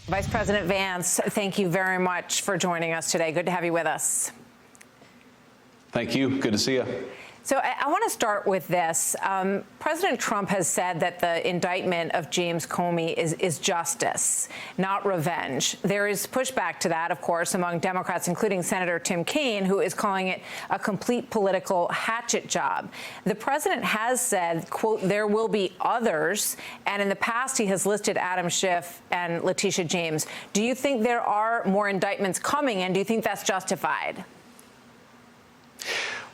Vice President Vance, thank you very much for joining us today. Good to have you with us. Thank you. Good to see you. So I want to start with this. President Trump has said that the indictment of James Comey is justice, not revenge. There is pushback to that, of course, among Democrats, including Senator Tim Kaine, who is calling it a complete political hatchet job. The president has said, quote, there will be others. And in the past, he has listed Adam Schiff and Letitia James. Do you think there are more indictments coming, and do you think that's justified?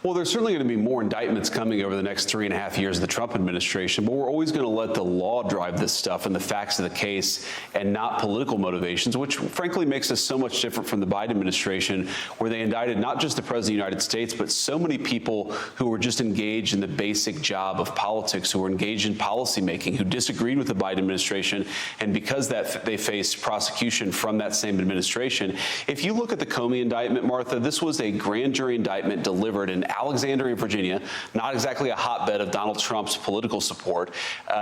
Well, there's certainly going to be more indictments coming over the next 3.5 years of the Trump administration, but we're always going to let the law drive this stuff and the facts of the case and not political motivations, which frankly makes us so much different from the Biden administration, where they indicted not just the President of the United States, but so many people who were just engaged in the basic job of politics, who were engaged in policymaking, who disagreed with the Biden administration, and because that they faced prosecution from that same administration. If you look at the Comey indictment, Martha, this was a grand jury indictment delivered in Alexandria, Virginia, not exactly a hotbed of Donald Trump's political support.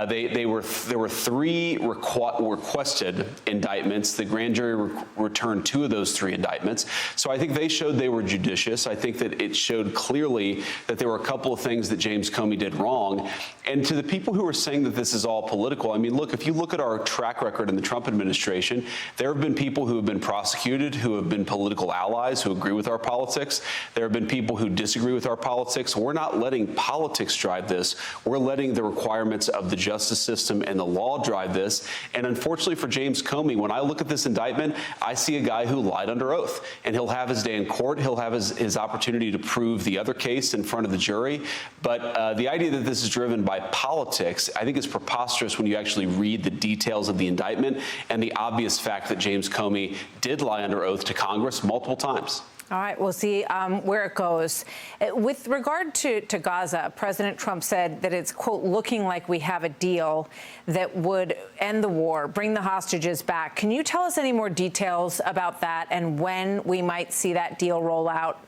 There were three requested indictments. The grand jury returned 2 of those 3 indictments. So I think they showed they were judicious. I think that it showed clearly that there were a couple of things that James Comey did wrong. And to the people who are saying that this is all political, I mean, look, if you look at our track record in the Trump administration, there have been people who have been prosecuted who have been political allies who agree with our politics. There have been people who disagree with our politics. We're not letting politics drive this. We're letting the requirements of the justice system and the law drive this. And unfortunately for James Comey, when I look at this indictment, I see a guy who lied under oath, and he'll have his day in court. He'll have his opportunity to prove the other case in front of the jury. But the idea that this is driven by politics, I think is preposterous when you actually read the details of the indictment and the obvious fact that James Comey did lie under oath to Congress multiple times. All right, we'll see where it goes. With regard to Gaza, President Trump said that it's, quote, looking like we have a deal that would end the war, bring the hostages back. Can you tell us any more details about that and when we might see that deal roll out?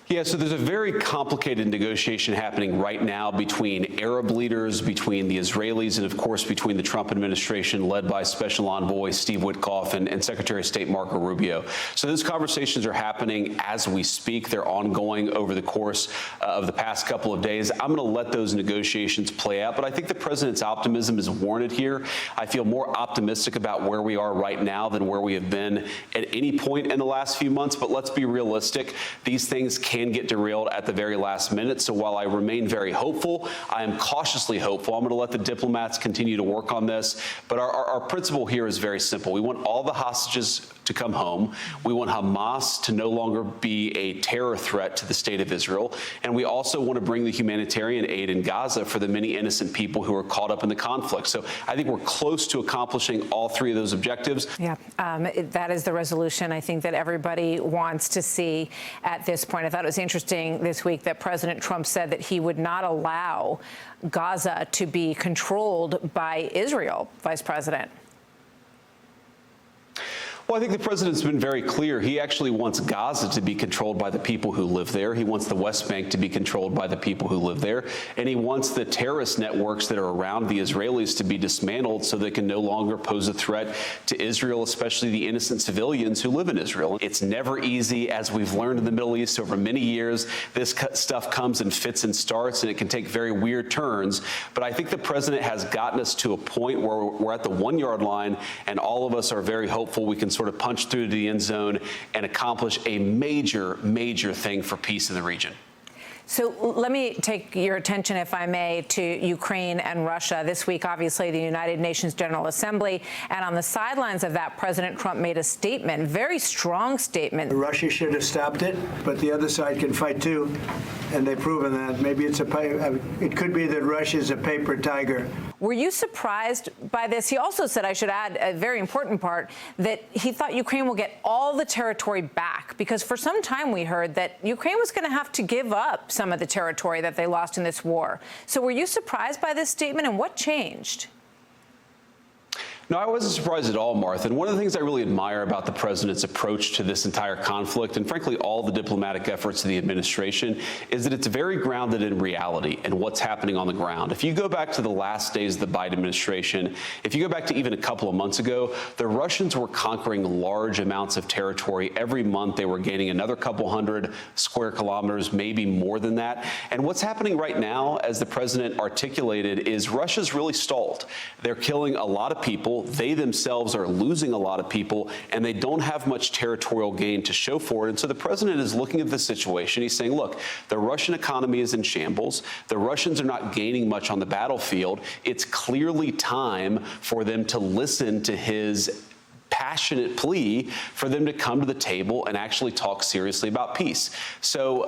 Yeah, so there's a very complicated negotiation happening right now between Arab leaders, between the Israelis, and of course between the Trump administration led by Special Envoy Steve Witkoff and Secretary of State Marco Rubio. So those conversations are happening as we speak. They're ongoing over the course of the past couple of days. I'm going to let those negotiations play out, but I think the president's optimism is warranted here. I feel more optimistic about where we are right now than where we have been at any point in the last few months, but let's be realistic. These things can get derailed at the very last minute. So while I remain very hopeful, I am cautiously hopeful. I'm going to let the diplomats continue to work on this. But our principle here is very simple. We want all the hostages to come home. We want Hamas to no longer be a terror threat to the state of Israel. And we also want to bring the humanitarian aid in Gaza for the many innocent people who are caught up in the conflict. So I think we're close to accomplishing all 3 of those objectives. Yeah, that is the resolution I think that everybody wants to see at this point. I thought it was interesting this week that President Trump said that he would not allow Gaza to be controlled by Israel, Vice President. Well, I think the president's been very clear. He actually wants Gaza to be controlled by the people who live there. He wants the West Bank to be controlled by the people who live there. And he wants the terrorist networks that are around the Israelis to be dismantled so they can no longer pose a threat to Israel, especially the innocent civilians who live in Israel. It's never easy, as we've learned in the Middle East over many years. This stuff comes in fits and starts, and it can take very weird turns. But I think the president has gotten us to a point where we're at the 1-yard line, and all of us are very hopeful we can sort of punch through to the end zone and accomplish a major, major thing for peace in the region. So let me take your attention, if I may, to Ukraine and Russia. This week, obviously, the United Nations General Assembly, and on the sidelines of that, President Trump made a statement, very strong statement. Russia should have stopped it, but the other side can fight too, and they've proven that. Maybe it could be that Russia's a paper tiger. Were you surprised by this? He also said, I should add a very important part, that he thought Ukraine will get all the territory back, because for some time we heard that Ukraine was going to have to give up some of the territory that they lost in this war. So were you surprised by this statement, and what changed? No, I wasn't surprised at all, Martha. And one of the things I really admire about the president's approach to this entire conflict, and frankly, all the diplomatic efforts of the administration, is that it's very grounded in reality and what's happening on the ground. If you go back to the last days of the Biden administration, if you go back to even a couple of months ago, the Russians were conquering large amounts of territory. Every month, they were gaining another couple hundred square kilometers, maybe more than that. And what's happening right now, as the president articulated, is Russia's really stalled. They're killing a lot of people. They themselves are losing a lot of people, and they don't have much territorial gain to show for it. And so the president is looking at the situation. He's saying, look, the Russian economy is in shambles. The Russians are not gaining much on the battlefield. It's clearly time for them to listen to his passionate plea for them to come to the table and actually talk seriously about peace. So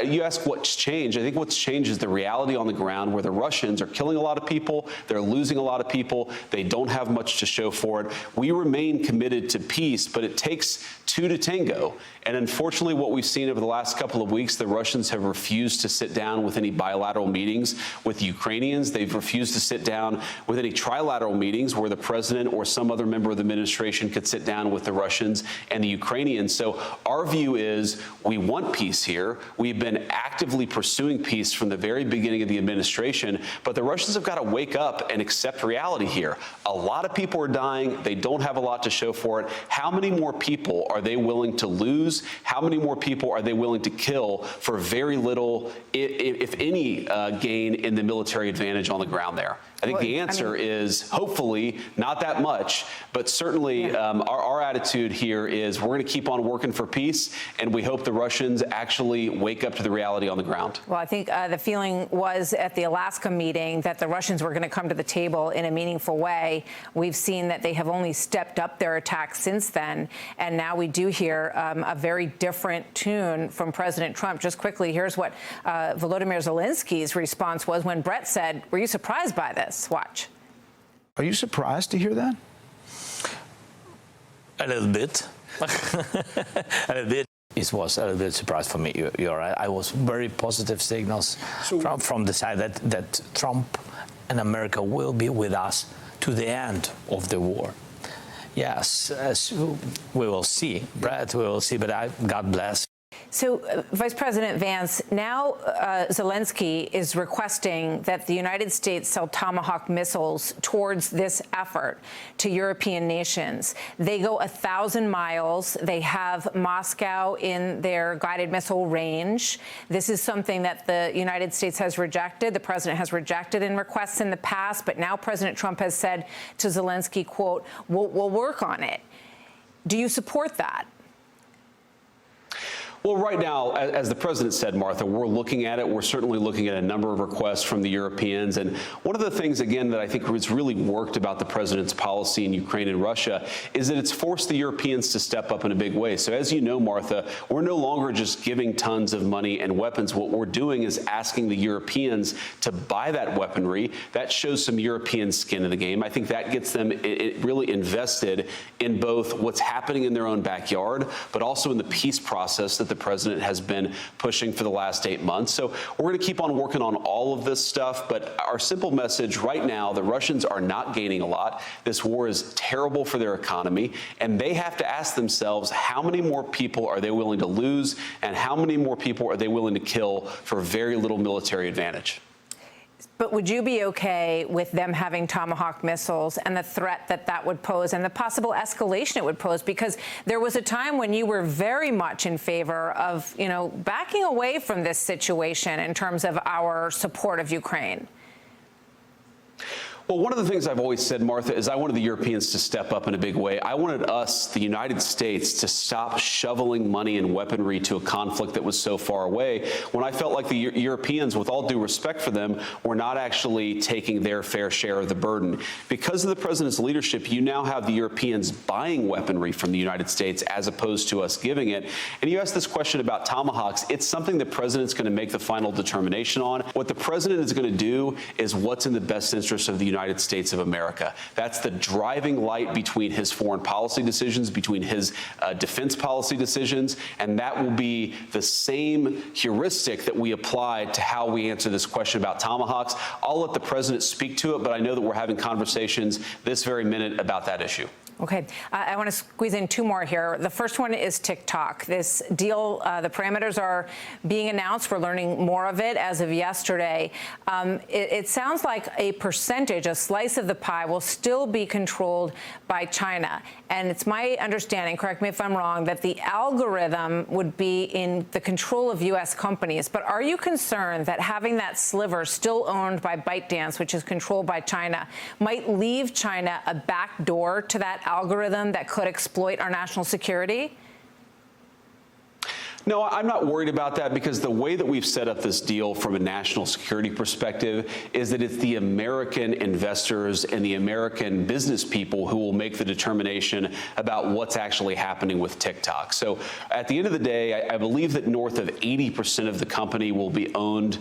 you ask what's changed. I think what's changed is the reality on the ground where the Russians are killing a lot of people. They're losing a lot of people. They don't have much to show for it. We remain committed to peace, but it takes two to tango. And unfortunately, what we've seen over the last couple of weeks, the Russians have refused to sit down with any bilateral meetings with the Ukrainians. They've refused to sit down with any trilateral meetings where the president or some other member of the administration could sit down with the Russians and the Ukrainians. So our view is we want peace here. We've been actively pursuing peace from the very beginning of the administration, but the Russians have got to wake up and accept reality here. A lot of people are dying. They don't have a lot to show for it. How many more people are they willing to lose? How many more people are they willing to kill for very little, if any, gain in the military advantage on the ground there? I think the answer is hopefully not that much, but certainly our attitude here is we're going to keep on working for peace, and we hope the Russians actually wake up to the reality on the ground. Well, I think the feeling was at the Alaska meeting that the Russians were going to come to the table in a meaningful way. We've seen that they have only stepped up their attacks since then, and now we do hear a very different tune from President Trump. Just quickly, here's what Volodymyr Zelensky's response was when Brett said, "Were you surprised by this?" Watch. Are you surprised to hear that? A little bit. A little bit. It was a little bit surprise for me. You're right. I was very positive signals from the side that Trump and America will be with us to the end of the war. Yes, as we will see. Brett, we will see, but God bless. So, Vice President Vance, now Zelensky is requesting that the United States sell Tomahawk missiles towards this effort to European nations. They go 1,000 miles. They have Moscow in their guided missile range. This is something that the United States has rejected. The president has rejected in requests in the past, but now President Trump has said to Zelensky, quote, we'll work on it. Do you support that? Well, right now, as the president said, Martha, we're looking at it. We're certainly looking at a number of requests from the Europeans. And one of the things, again, that I think has really worked about the president's policy in Ukraine and Russia is that it's forced the Europeans to step up in a big way. So as you know, Martha, we're no longer just giving tons of money and weapons. What we're doing is asking the Europeans to buy that weaponry. That shows some European skin in the game. I think that gets them really invested in both what's happening in their own backyard, but also in the peace process that the president has been pushing for the last 8 months. So we're going to keep on working on all of this stuff. But our simple message right now, the Russians are not gaining a lot. This war is terrible for their economy. And they have to ask themselves, how many more people are they willing to lose? And how many more people are they willing to kill for very little military advantage? But would you be okay with them having Tomahawk missiles and the threat that that would pose and the possible escalation it would pose? Because there was a time when you were very much in favor of, backing away from this situation in terms of our support of Ukraine. Well, one of the things I've always said, Martha, is I wanted the Europeans to step up in a big way. I wanted us, the United States, to stop shoveling money and weaponry to a conflict that was so far away, when I felt like the Europeans, with all due respect for them, were not actually taking their fair share of the burden. Because of the president's leadership, you now have the Europeans buying weaponry from the United States as opposed to us giving it. And you asked this question about Tomahawks. It's something the president's going to make the final determination on. What the president is going to do is what's in the best interest of the United States of America. That's the driving light between his foreign policy decisions, between his defense policy decisions, and that will be the same heuristic that we apply to how we answer this question about tomahawks. I'll let the president speak to it, but I know that we're having conversations this very minute about that issue. Okay, I want to squeeze in two more here. The first one is TikTok. This deal, the parameters are being announced. We're learning more of it as of yesterday. It sounds like a percentage, a slice of the pie, will still be controlled by China. And it's my understanding, correct me if I'm wrong, that the algorithm would be in the control of U.S. companies. But are you concerned that having that sliver still owned by ByteDance, which is controlled by China, might leave China a back door to that algorithm that could exploit our national security? No, I'm not worried about that, because the way that we've set up this deal from a national security perspective is that it's the American investors and the American business people who will make the determination about what's actually happening with TikTok. So at the end of the day, I believe that north of 80% of the company will be owned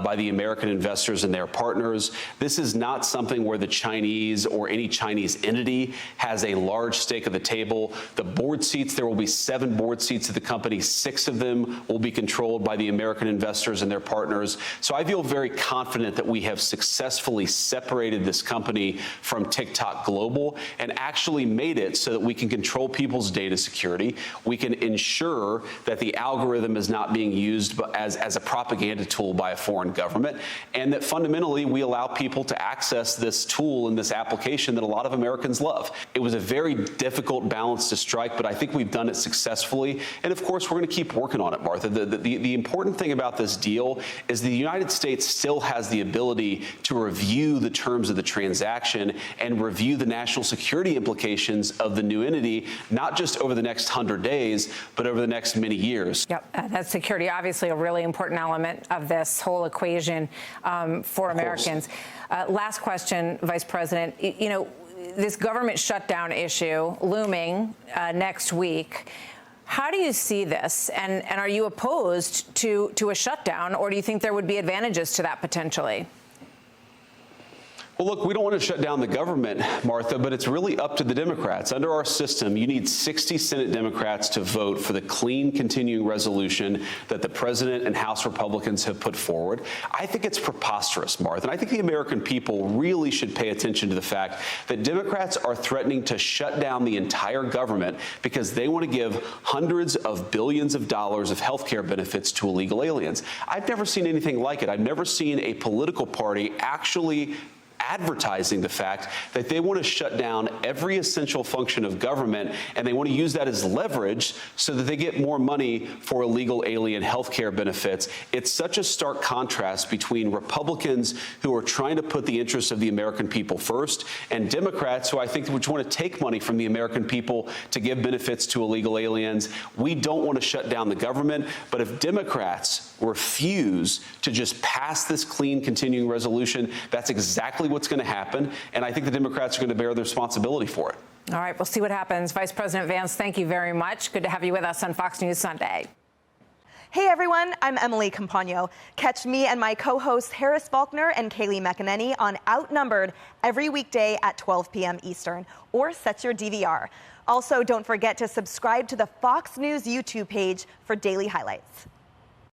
by the American investors and their partners. This is not something where the Chinese or any Chinese entity has a large stake at the table. The board seats, there will be 7 board seats of the company. 6 of them will be controlled by the American investors and their partners. So I feel very confident that we have successfully separated this company from TikTok Global and actually made it so that we can control people's data security. We can ensure that the algorithm is not being used as a propaganda tool by a foreign government, and that fundamentally we allow people to access this tool and this application that a lot of Americans love. It was a very difficult balance to strike, but I think we've done it successfully. And of course, we're going to keep working on it, Martha. The important thing about this deal is the United States still has the ability to review the terms of the transaction and review the national security implications of the new entity, not just over the next 100 days, but over the next many years. Yep, that's security, obviously a really important element of this whole equation for Americans. Last question, Vice President. You know, this government shutdown issue looming next week. How do you see this, and are you opposed to a shutdown, or do you think there would be advantages to that potentially? Well, look, we don't want to shut down the government, Martha, but it's really up to the Democrats. Under our system, you need 60 Senate Democrats to vote for the clean continuing resolution that the president and House Republicans have put forward. I think it's preposterous, Martha, and I think the American people really should pay attention to the fact that Democrats are threatening to shut down the entire government because they want to give hundreds of billions of dollars of health care benefits to illegal aliens. I've never seen anything like it. I've never seen a political party actually advertising the fact that they want to shut down every essential function of government, and they want to use that as leverage so that they get more money for illegal alien health care benefits. It's such a stark contrast between Republicans who are trying to put the interests of the American people first and Democrats who I think would want to take money from the American people to give benefits to illegal aliens. We don't want to shut down the government, but if Democrats refuse to just pass this clean continuing resolution, that's exactly what's going to happen, and I think the Democrats are going to bear the responsibility for it. All right, we'll see what happens. Vice President Vance, thank you very much. Good to have you with us on Fox News Sunday. Hey everyone, I'm Emily Campagno. Catch me and my co-hosts Harris Faulkner and Kaylee McEnany on Outnumbered every weekday at 12 p.m. Eastern, or set your DVR. Also, don't forget to subscribe to the Fox News YouTube page for daily highlights.